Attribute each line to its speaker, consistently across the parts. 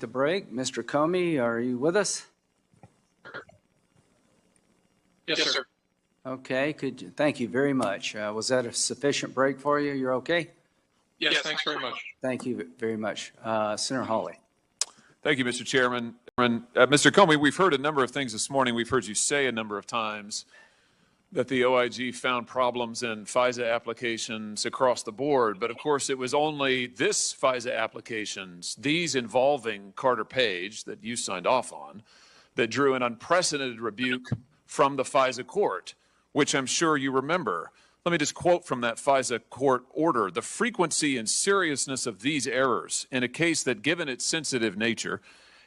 Speaker 1: The break. Mr. Comey, are you with us?
Speaker 2: Yes, sir.
Speaker 1: Okay, thank you very much. Was that a sufficient break for you? You're okay?
Speaker 2: Yes, thanks very much.
Speaker 1: Thank you very much. Senator Hawley.
Speaker 3: Thank you, Mr. Chairman. Mr. Comey, we've heard a number of things this morning. We've heard you say a number of times that the OIG found problems in FISA applications across the board. But of course, it was only this FISA applications, these involving Carter Page that you signed off on, that drew an unprecedented rebuke from the FISA court, which I'm sure you remember. Let me just quote from that FISA court order. The frequency and seriousness of these errors in a case that, given its sensitive nature,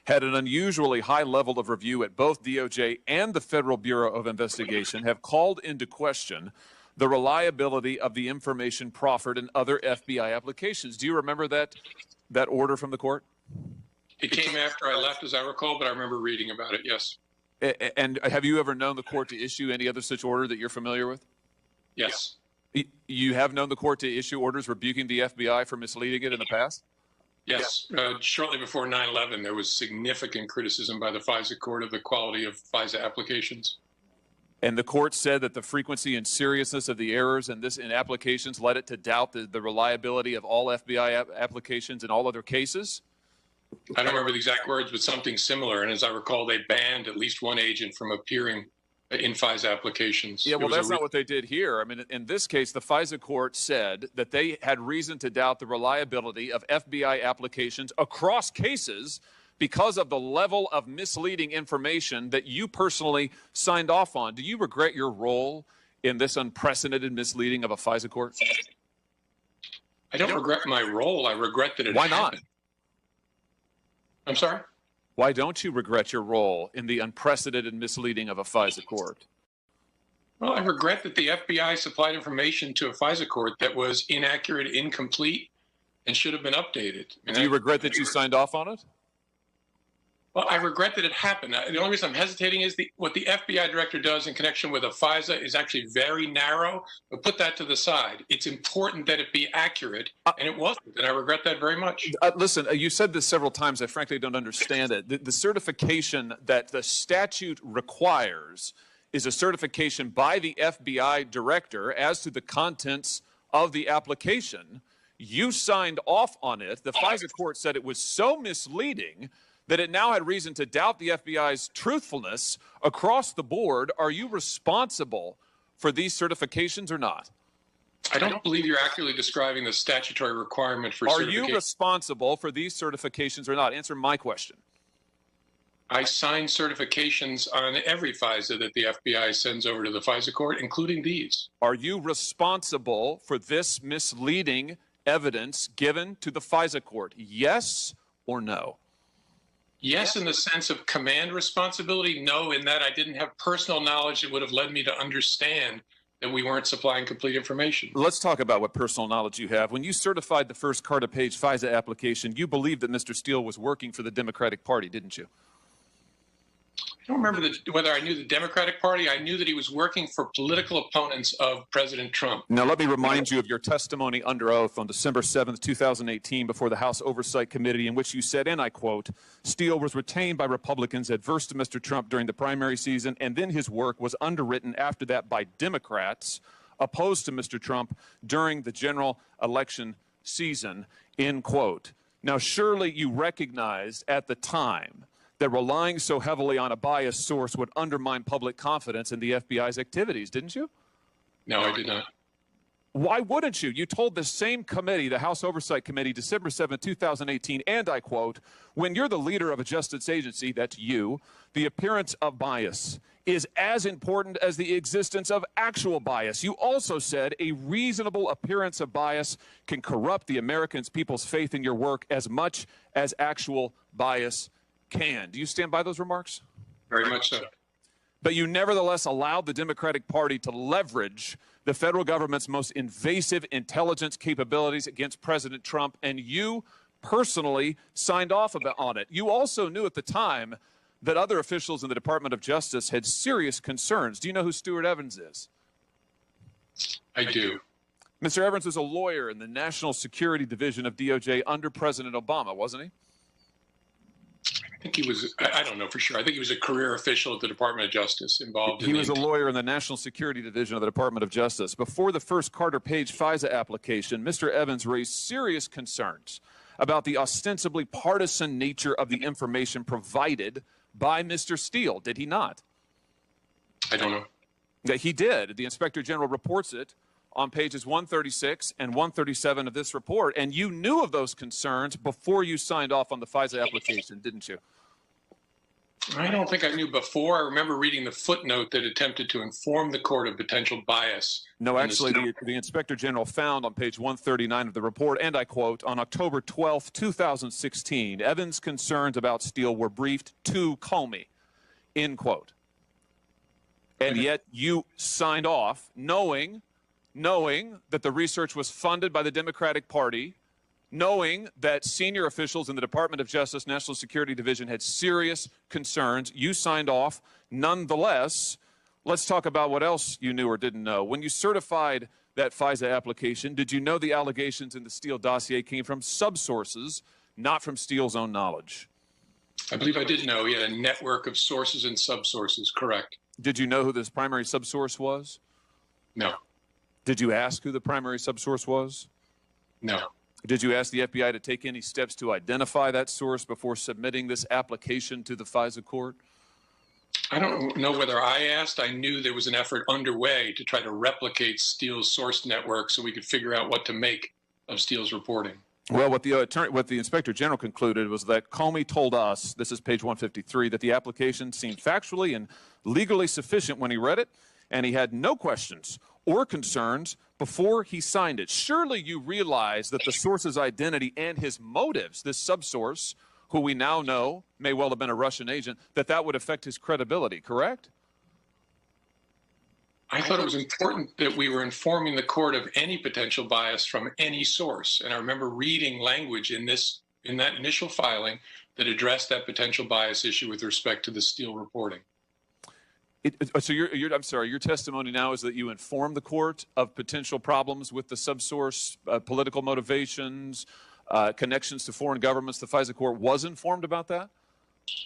Speaker 3: had an unusually high level of review at both DOJ and the Federal Bureau of Investigation have called into question the reliability of the information proffered in other FBI applications. Do you remember that order from the court?
Speaker 2: It came after I left, as I recall, but I remember reading about it, yes.
Speaker 3: And have you ever known the court to issue any other such order that you're familiar with?
Speaker 2: Yes.
Speaker 3: You have known the court to issue orders rebuking the FBI for misleading it in the past?
Speaker 2: Yes. Shortly before 9/11, there was significant criticism by the FISA court of the quality of FISA applications.
Speaker 3: And the court said that the frequency and seriousness of the errors in applications led it to doubt the reliability of all FBI applications in all other cases?
Speaker 2: I don't remember the exact words, but something similar. And as I recall, they banned at least one agent from appearing in FISA applications.
Speaker 3: Yeah, well, that's not what they did here. I mean, in this case, the FISA court said that they had reason to doubt the reliability of FBI applications across cases because of the level of misleading information that you personally signed off on. Do you regret your role in this unprecedented misleading of a FISA court?
Speaker 2: I don't regret my role. I regret that it happened.
Speaker 3: Why not?
Speaker 2: I'm sorry?
Speaker 3: Why don't you regret your role in the unprecedented misleading of a FISA court?
Speaker 2: Well, I regret that the FBI supplied information to a FISA court that was inaccurate, incomplete, and should have been updated.
Speaker 3: Do you regret that you signed off on it?
Speaker 2: Well, I regret that it happened. The only reason I'm hesitating is what the FBI director does in connection with a FISA is actually very narrow, but put that to the side. It's important that it be accurate, and it wasn't, and I regret that very much.
Speaker 3: Listen, you said this several times. I frankly don't understand it. The certification that the statute requires is a certification by the FBI director as to the contents of the application. You signed off on it. The FISA court said it was so misleading that it now had reason to doubt the FBI's truthfulness across the board. Are you responsible for these certifications or not?
Speaker 2: I don't believe you're accurately describing the statutory requirement for certification.
Speaker 3: Are you responsible for these certifications or not? Answer my question.
Speaker 2: I sign certifications on every FISA that the FBI sends over to the FISA court, including these.
Speaker 3: Are you responsible for this misleading evidence given to the FISA court? Yes or no?
Speaker 2: Yes, in the sense of command responsibility. No, in that I didn't have personal knowledge that would have led me to understand that we weren't supplying complete information.
Speaker 3: Let's talk about what personal knowledge you have. When you certified the first Carter Page FISA application, you believed that Mr. Steele was working for the Democratic Party, didn't you?
Speaker 2: I don't remember whether I knew the Democratic Party. I knew that he was working for political opponents of President Trump.
Speaker 3: Now, let me remind you of your testimony under oath on December 7th, 2018, before the House Oversight Committee, in which you said, and I quote, Steele was retained by Republicans adverse to Mr. Trump during the primary season, and then his work was underwritten after that by Democrats opposed to Mr. Trump during the general election season, end quote. Now, surely you recognized at the time that relying so heavily on a biased source would undermine public confidence in the FBI's activities, didn't you?
Speaker 2: No, I did not.
Speaker 3: Why wouldn't you? You told the same committee, the House Oversight Committee, December 7, 2018, and I quote, when you're the leader of a justice agency, that's you, the appearance of bias is as important as the existence of actual bias. You also said a reasonable appearance of bias can corrupt the American people's faith in your work as much as actual bias can. Do you stand by those remarks?
Speaker 2: Very much so.
Speaker 3: But you nevertheless allowed the Democratic Party to leverage the federal government's most invasive intelligence capabilities against President Trump, and you personally signed off on it. You also knew at the time that other officials in the Department of Justice had serious concerns. Do you know who Stuart Evans is?
Speaker 2: I do.
Speaker 3: Mr. Evans was a lawyer in the National Security Division of DOJ under President Obama, wasn't he?
Speaker 2: think he was, I don't know for sure. I think he was a career official at the Department of Justice involved in
Speaker 3: He was a lawyer in the National Security Division of the Department of Justice. Before the first Carter Page FISA application, Mr. Evans raised serious concerns about the ostensibly partisan nature of the information provided by Mr. Steele. Did he not?
Speaker 2: I don't know.
Speaker 3: That he did. The Inspector General reports it on pages 136 and 137 of this report, and you knew of those concerns before you signed off on the FISA application, didn't you?
Speaker 2: I don't think I knew before. I remember reading the footnote that attempted to inform the court of potential bias.
Speaker 3: No, actually, the Inspector General found on page 139 of the report, and I quote, on October 12, 2016, Evans' concerns about Steele were briefed to Comey, end quote. And yet you signed off knowing that the research was funded by the Democratic Party, knowing that senior officials in the Department of Justice, National Security Division had serious concerns. You signed off nonetheless. Let's talk about what else you knew or didn't know. When you certified that FISA application, did you know the allegations in the Steele dossier came from subsources, not from Steele's own knowledge?
Speaker 2: I believe I did know he had a network of sources and subsources, correct.
Speaker 3: Did you know who this primary subsource was?
Speaker 2: No.
Speaker 3: Did you ask who the primary subsource was?
Speaker 2: No.
Speaker 3: Did you ask the FBI to take any steps to identify that source before submitting this application to the FISA court?
Speaker 2: I don't know whether I asked. I knew there was an effort underway to try to replicate Steele's source network so we could figure out what to make of Steele's reporting.
Speaker 3: Well, what the Inspector General concluded was that Comey told us, this is page 153, that the application seemed factually and legally sufficient when he read it, and he had no questions or concerns before he signed it. Surely you realize that the source's identity and his motives, this subsource, who we now know may well have been a Russian agent, that would affect his credibility, correct?
Speaker 2: I thought it was important that we were informing the court of any potential bias from any source. And I remember reading language in that initial filing that addressed that potential bias issue with respect to the Steele reporting.
Speaker 3: So I'm sorry, your testimony now is that you informed the court of potential problems with the subsource, political motivations, connections to foreign governments. The FISA court was informed about that?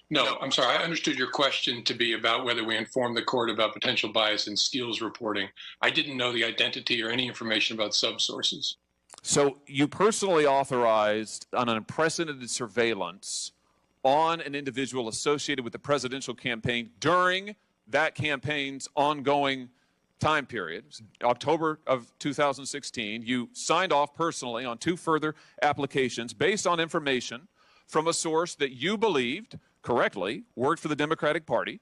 Speaker 2: No, I'm sorry. I understood your question to be about whether we informed the court about potential bias in Steele's reporting. I didn't know the identity or any information about subsources.
Speaker 3: So you personally authorized an unprecedented surveillance on an individual associated with the presidential campaign during that campaign's ongoing time period, October of 2016. You signed off personally on 2 further applications based on information from a source that you believed correctly worked for the Democratic Party,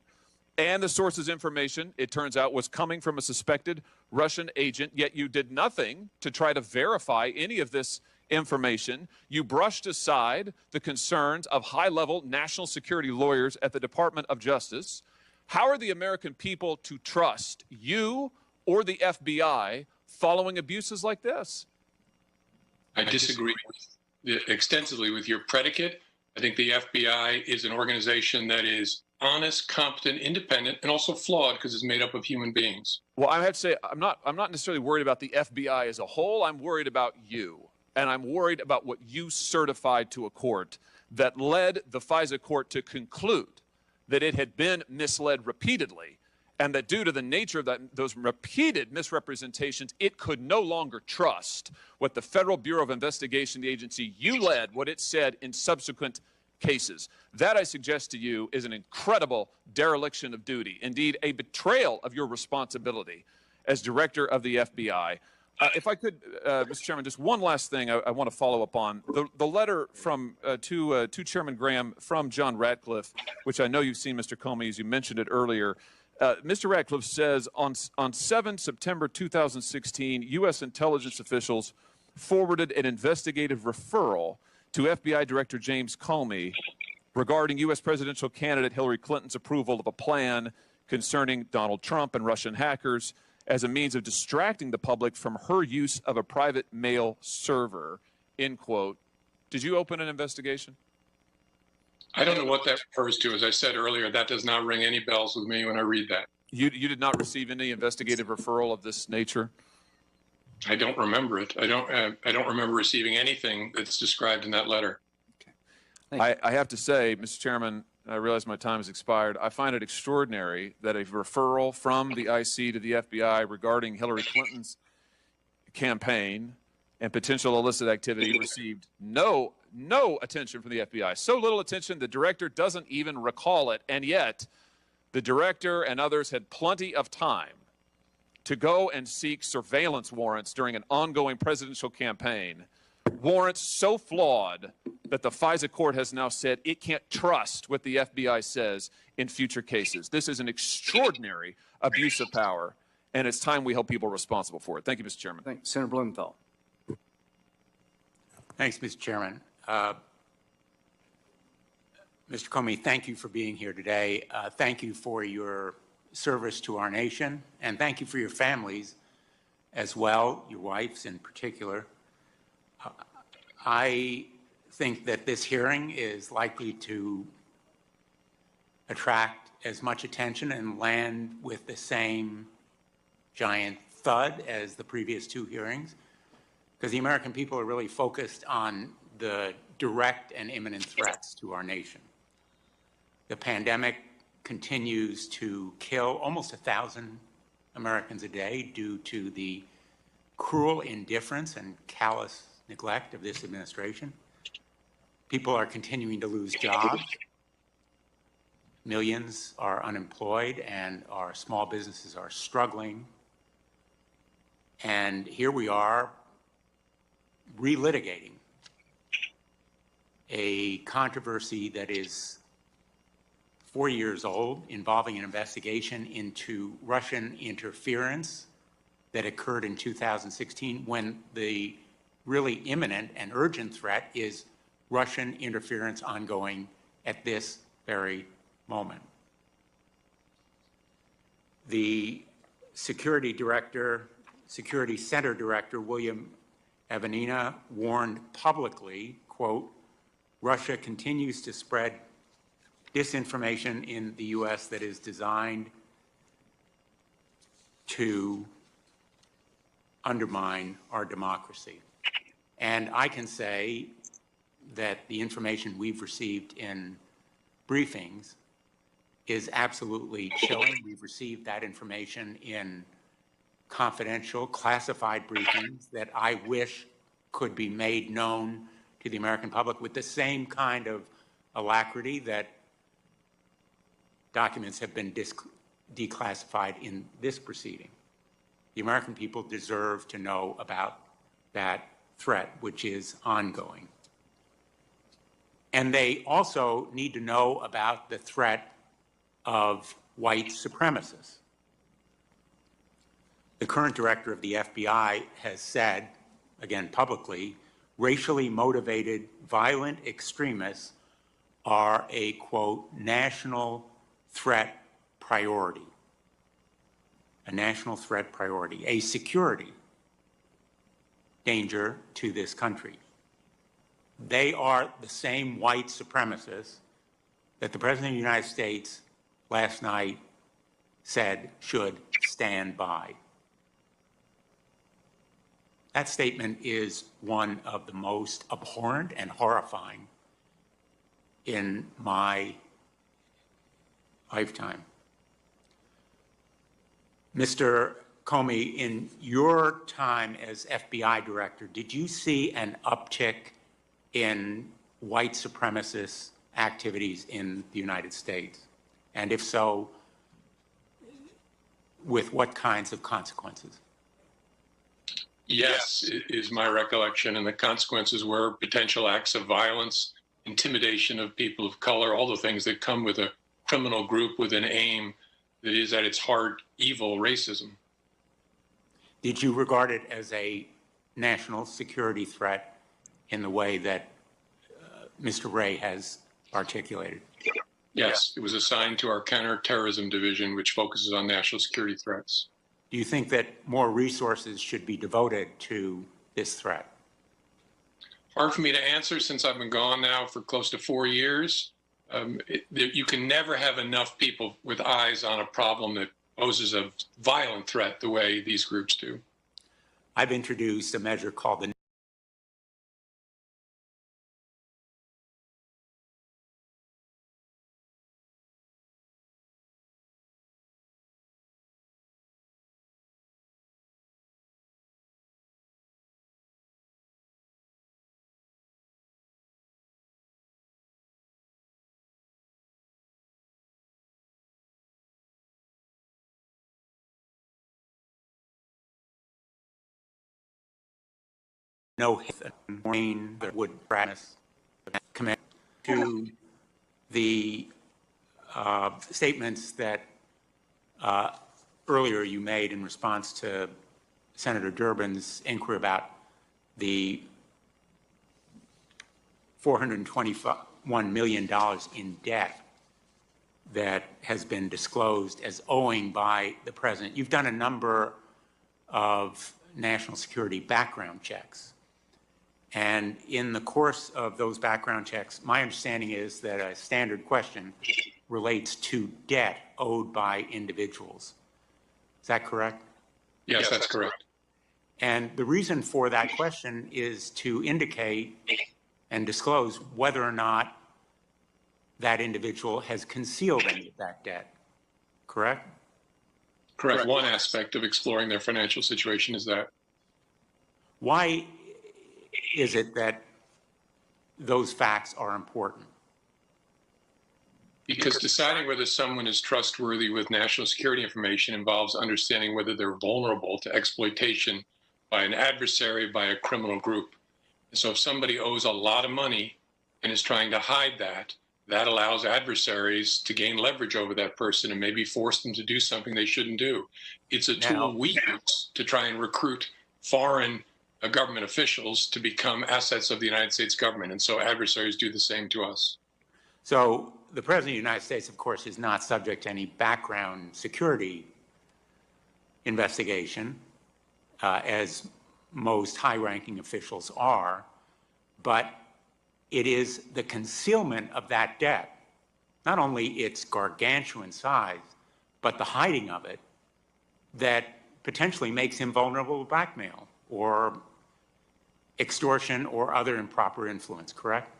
Speaker 3: and the source's information, it turns out, was coming from a suspected Russian agent, yet you did nothing to try to verify any of this information. You brushed aside the concerns of high-level national security lawyers at the Department of Justice. How are the American people to trust you or the FBI following abuses like this?
Speaker 2: I disagree extensively with your predicate. I think the FBI is an organization that is honest, competent, independent, and also flawed because it's made up of human beings.
Speaker 3: Well, I have to say, I'm not necessarily worried about the FBI as a whole. I'm worried about you, and I'm worried about what you certified to a court that led the FISA court to conclude that it had been misled repeatedly, and that due to the nature of those repeated misrepresentations, it could no longer trust what the Federal Bureau of Investigation, the agency you led, what it said in subsequent cases. That, I suggest to you, is an incredible dereliction of duty, indeed a betrayal of your responsibility as director of the FBI. If I could, Mr. Chairman, just one last thing I want to follow up on. The letter from to Chairman Graham from John Ratcliffe, which I know you've seen, Mr. Comey, as you mentioned it earlier. Mr. Ratcliffe says, on 7 September 2016, U.S. intelligence officials forwarded an investigative referral to FBI Director James Comey regarding U.S. presidential candidate Hillary Clinton's approval of a plan concerning Donald Trump and Russian hackers as a means of distracting the public from her use of a private mail server, end quote. Did you open an investigation?
Speaker 2: I don't know what that refers to. As I said earlier, that does not ring any bells with me when I read that.
Speaker 3: You did not receive any investigative referral of this nature?
Speaker 2: I don't remember it. I don't remember receiving anything that's described in that letter.
Speaker 1: I
Speaker 3: I have to say, Mr. Chairman, I realize my time has expired. I find it extraordinary that a referral from the IC to the FBI regarding Hillary Clinton's campaign and potential illicit activity received no attention from the FBI. So little attention, the director doesn't even recall it, and yet the director and others had plenty of time to go and seek surveillance warrants during an ongoing presidential campaign, warrants so flawed that the FISA court has now said it can't trust what the FBI says in future cases. This is an extraordinary abuse of power, and it's time we held people responsible for it. Thank you, Mr. Chairman.
Speaker 1: Thank you. Senator Blumenthal.
Speaker 4: Thanks, Mr. Chairman. Mr. Comey, thank you for being here today. Thank you for your service to our nation, and thank you for your families as well, your wives in particular. I think that this hearing is likely to attract as much attention and land with the same giant thud as the previous two hearings, because the American people are really focused on the direct and imminent threats to our nation. The pandemic continues to kill almost 1,000 Americans a day due to the cruel indifference and callous neglect of this administration. People are continuing to lose jobs. Millions are unemployed, and our small businesses are struggling. And here we are relitigating a controversy that is 4 years old, involving an investigation into Russian interference that occurred in 2016, when the really imminent and urgent threat is Russian interference ongoing at this very moment. The Security Center Director, William Evanina, warned publicly, quote, "Russia continues to spread disinformation in the U.S. that is designed to undermine our democracy." And I can say that the information we've received in briefings is absolutely chilling. We've received that information in confidential, classified briefings that I wish could be made known to the American public with the same kind of alacrity that documents have been declassified in this proceeding. The American people deserve to know about that threat, which is ongoing. And they also need to know about the threat of white supremacists. The current director of the FBI has said, again publicly, racially motivated violent extremists are a, quote, national threat priority. A national threat priority, a security danger to this country. They are the same white supremacists that the President of the United States last night said should stand by. That statement is one of the most abhorrent and horrifying in my lifetime. Mr. Comey, in your time as FBI director, did you see an uptick in white supremacist activities in the United States? And if so, with what kinds of consequences?
Speaker 2: Yes, is my recollection, and the consequences were potential acts of violence, intimidation of people of color, all the things that come with a criminal group with an aim that is at its heart evil racism.
Speaker 4: Did you regard it as a national security threat in the way that Mr. Wray has articulated?
Speaker 2: Yes, it was assigned to our counterterrorism division, which focuses on national security threats.
Speaker 4: Do you think that more resources should be devoted to this threat?
Speaker 2: Hard for me to answer since I've been gone now for close to 4 years. You can never have enough people with eyes on a problem that poses a violent threat the way these groups do.
Speaker 4: I've introduced a measure called the no warning that would practice command to the statements that earlier you made in response to Senator Durbin's inquiry about the $421 million in debt that has been disclosed as owing by the president. You've done a number of national security background checks. And in the course of those background checks, my understanding is that a standard question relates to debt owed by individuals. Is that correct?
Speaker 2: Yes, that's correct.
Speaker 4: And the reason for that question is to indicate and disclose whether or not that individual has concealed any of that debt, correct?
Speaker 2: Correct. One aspect of exploring their financial situation is that.
Speaker 4: Why is it that those facts are important?
Speaker 2: Because deciding whether someone is trustworthy with national security information involves understanding whether they're vulnerable to exploitation by an adversary, by a criminal group. So if somebody owes a lot of money and is trying to hide that, that allows adversaries to gain leverage over that person and maybe force them to do something they shouldn't do. It's a tool we use to try and recruit foreign government officials to become assets of the United States government. And so adversaries do the same to us.
Speaker 4: So the President of the United States, of course, is not subject to any background security investigation, as most high-ranking officials are, but it is the concealment of that debt, not only its gargantuan size, but the hiding of it, that potentially makes him vulnerable to blackmail or extortion or other improper influence, correct?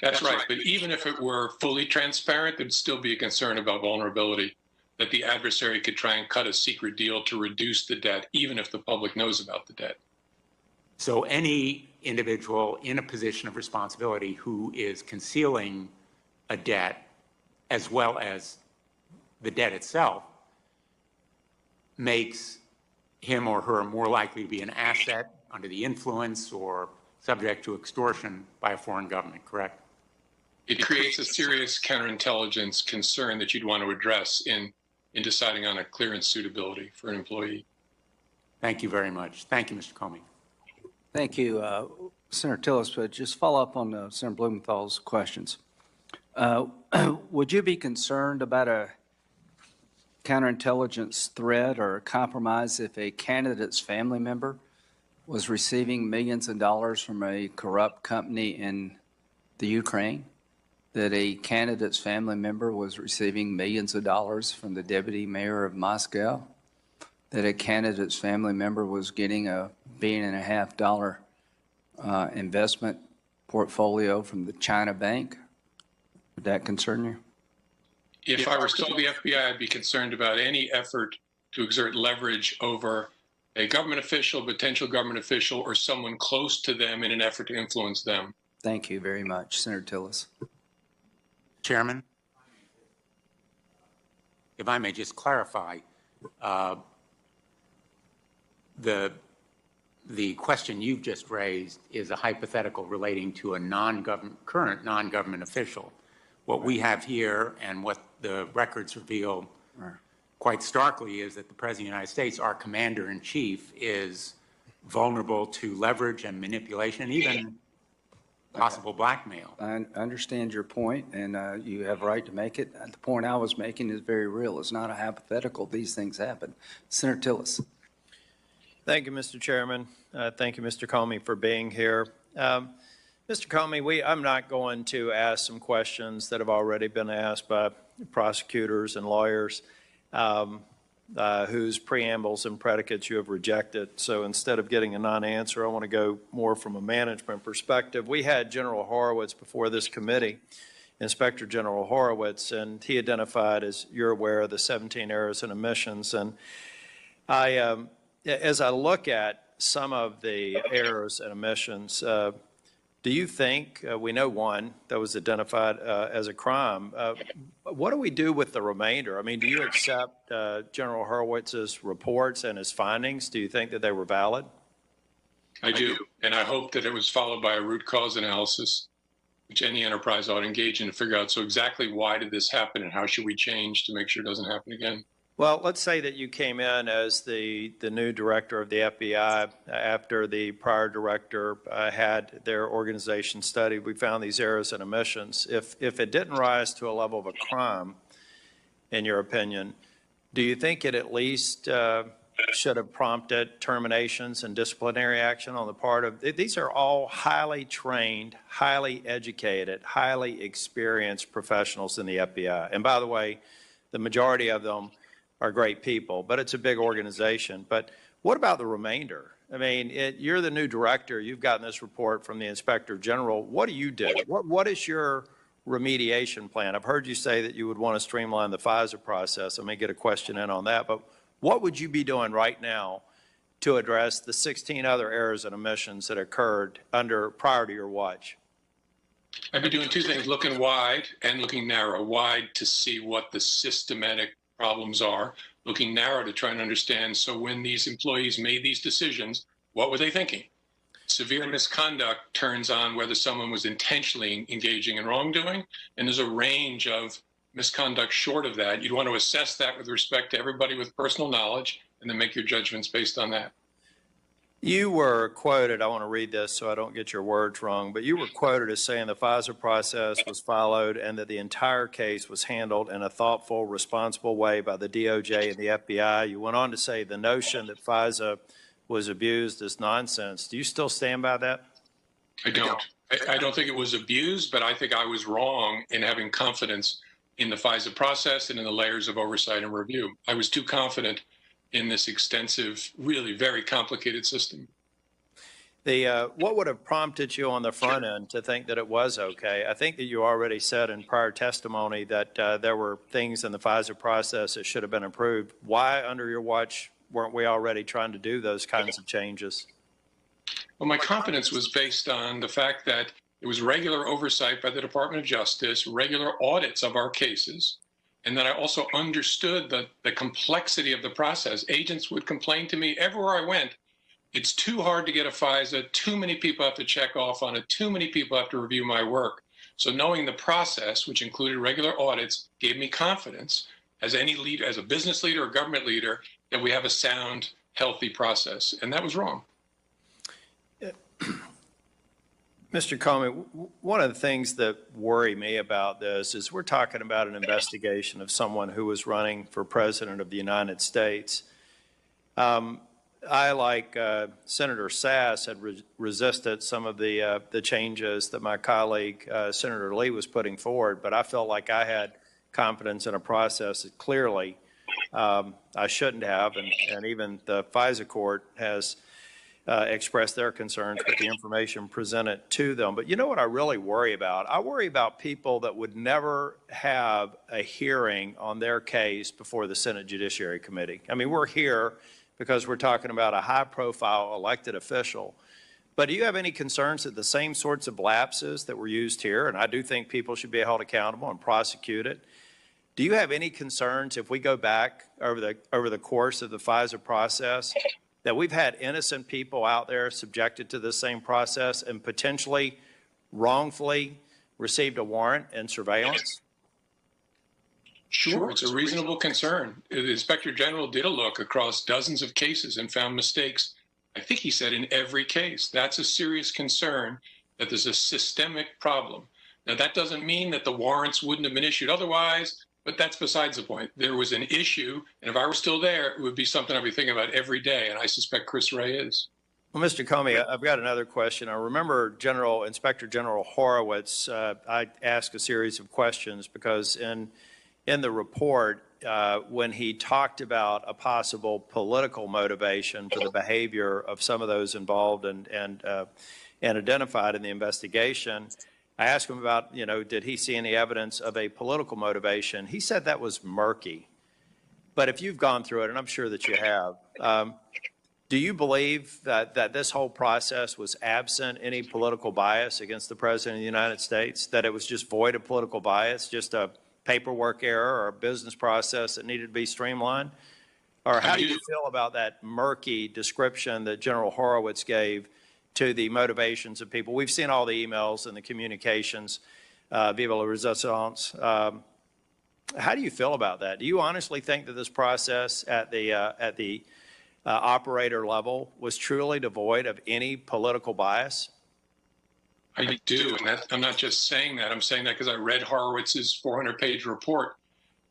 Speaker 2: That's right. But even if it were fully transparent, there'd still be a concern about vulnerability, that the adversary could try and cut a secret deal to reduce the debt, even if the public knows about the debt.
Speaker 4: So any individual in a position of responsibility who is concealing a debt, as well as the debt itself, makes him or her more likely to be an asset under the influence or subject to extortion by a foreign government, correct?
Speaker 2: It creates a serious counterintelligence concern that you'd want to address in deciding on a clearance suitability for an employee.
Speaker 4: Thank you very much. Thank you, Mr. Comey.
Speaker 1: Thank you, Senator Tillis. But just follow up on Senator Blumenthal's questions. Would you be concerned about a counterintelligence threat or compromise if a candidate's family member was receiving millions of dollars from a corrupt company in the Ukraine? That a candidate's family member was receiving millions of dollars from the deputy mayor of Moscow? That a candidate's family member was getting a $1.5 billion investment portfolio from the China bank? Would that concern you?
Speaker 2: If I were still the FBI, I'd be concerned about any effort to exert leverage over a government official, potential government official, or someone close to them in an effort to influence them.
Speaker 1: Thank you very much, Senator Tillis.
Speaker 4: Chairman, if I may just clarify, the question you've just raised is a hypothetical relating to a current non-government official. What we have here and what the records reveal quite starkly is that the President of the United States, our commander-in-chief, is vulnerable to leverage and manipulation, even possible blackmail.
Speaker 1: I understand your point, and you have a right to make it. The point I was making is very real. It's not a hypothetical. These things happen. Senator Tillis.
Speaker 5: Thank you, Mr. Chairman. Thank you, Mr. Comey, for being here. Mr. Comey, I'm not going to ask some questions that have already been asked by prosecutors and lawyers whose preambles and predicates you have rejected. So instead of getting a non-answer, I want to go more from a management perspective. We had General Horowitz before this committee, Inspector General Horowitz, and he identified, as you're aware, the 17 errors and omissions. And as I look at some of the errors and omissions, do you think, we know one that was identified as a crime, what do we do with the remainder? I mean, do you accept General Horowitz's reports and his findings? Do you think that they were valid?
Speaker 2: I do. And I hope that it was followed by a root cause analysis, which any enterprise ought to engage in to figure out, so exactly why did this happen and how should we change to make sure it doesn't happen again?
Speaker 5: Well, let's say that you came in as the new director of the FBI after the prior director had their organization studied. We found these errors and omissions. If it didn't rise to a level of a crime, in your opinion, do you think it at least should have prompted terminations and disciplinary action on the part of, these are all highly trained, highly educated, highly experienced professionals in the FBI. And by the way, the majority of them are great people, but it's a big organization. But what about the remainder? I mean, you're the new director. You've gotten this report from the Inspector General. What do you do? What is your remediation plan? I've heard you say that you would want to streamline the FISA process. I may get a question in on that, but what would you be doing right now to address the 16 other errors and omissions that occurred prior to your watch?
Speaker 2: I'd be doing two things, looking wide and looking narrow. Wide to see what the systematic problems are, looking narrow to try and understand, so when these employees made these decisions, what were they thinking? Severe misconduct turns on whether someone was intentionally engaging in wrongdoing, and there's a range of misconduct short of that. You'd want to assess that with respect to everybody with personal knowledge and then make your judgments based on that.
Speaker 5: You were quoted, I want to read this so I don't get your words wrong, but you were quoted as saying the FISA process was followed and that the entire case was handled in a thoughtful, responsible way by the DOJ and the FBI. You went on to say the notion that FISA was abused is nonsense. Do you still stand by that?
Speaker 2: I don't. I don't think it was abused, but I think I was wrong in having confidence in the FISA process and in the layers of oversight and review. I was too confident in this extensive, really very complicated system.
Speaker 5: What would have prompted you on the front end to think that it was okay? I think that you already said in prior testimony that there were things in the FISA process that should have been improved. Why, under your watch, weren't we already trying to do those kinds of changes?
Speaker 2: Well, my confidence was based on the fact that it was regular oversight by the Department of Justice, regular audits of our cases, and that I also understood the complexity of the process. Agents would complain to me everywhere I went, it's too hard to get a FISA, too many people have to check off on it, too many people have to review my work. So knowing the process, which included regular audits, gave me confidence as any leader, as a business leader or government leader, that we have a sound, healthy process. And that was wrong.
Speaker 5: Mr. Comey, one of the things that worry me about this is we're talking about an investigation of someone who was running for president of the United States. I, like Senator Sass, had resisted some of the changes that my colleague, Senator Lee, was putting forward, but I felt like I had confidence in a process that clearly I shouldn't have, and even the FISA court has expressed their concerns with the information presented to them. But you know what I really worry about? I worry about people that would never have a hearing on their case before the Senate Judiciary Committee. I mean, we're here because we're talking about a high-profile elected official. But do you have any concerns that the same sorts of lapses that were used here, and I do think people should be held accountable and prosecuted, do you have any concerns if we go back over the course of the FISA process that we've had innocent people out there subjected to the same process and potentially wrongfully received a warrant and surveillance?
Speaker 2: Sure, it's a reasonable concern. The Inspector General did a look across dozens of cases and found mistakes, I think he said, in every case. That's a serious concern, that there's a systemic problem. Now, that doesn't mean that the warrants wouldn't have been issued otherwise, but that's besides the point. There was an issue, and if I were still there, it would be something I'd be thinking about every day, and I suspect Chris Wray is.
Speaker 5: Well, Mr. Comey, I've got another question. I remember Inspector General Horowitz, I asked a series of questions because in the report, when he talked about a possible political motivation for the behavior of some of those involved and identified in the investigation, I asked him about, did he see any evidence of a political motivation? He said that was murky. But if you've gone through it, and I'm sure that you have, do you believe that this whole process was absent any political bias against the President of the United States, that it was just void of political bias, just a paperwork error or a business process that needed to be streamlined? Or how do you feel about that murky description that General Horowitz gave to the motivations of people. We've seen all the emails and the communications. Vive la resistance. How do you feel about that? Do you honestly think that this process at the operator level was truly devoid of any political bias?
Speaker 2: I do, and I'm not just saying that. I'm saying that because I read Horowitz's 400-page report,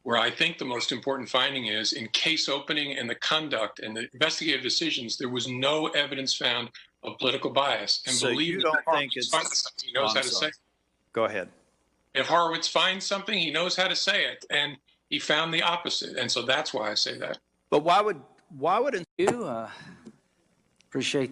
Speaker 2: where I think the most important finding is in case opening and the conduct and the investigative decisions, there was no evidence found of political bias. And
Speaker 5: So
Speaker 2: believe
Speaker 5: you
Speaker 2: me,
Speaker 5: don't
Speaker 2: if Horowitz
Speaker 5: think it's-
Speaker 2: finds something, he knows
Speaker 5: I'm
Speaker 2: how to
Speaker 5: sorry.
Speaker 2: say.
Speaker 5: Go ahead.
Speaker 2: If Horowitz finds something, he knows how to say it, and he found the opposite, and so that's why I say that.
Speaker 5: But why would
Speaker 1: You appreciate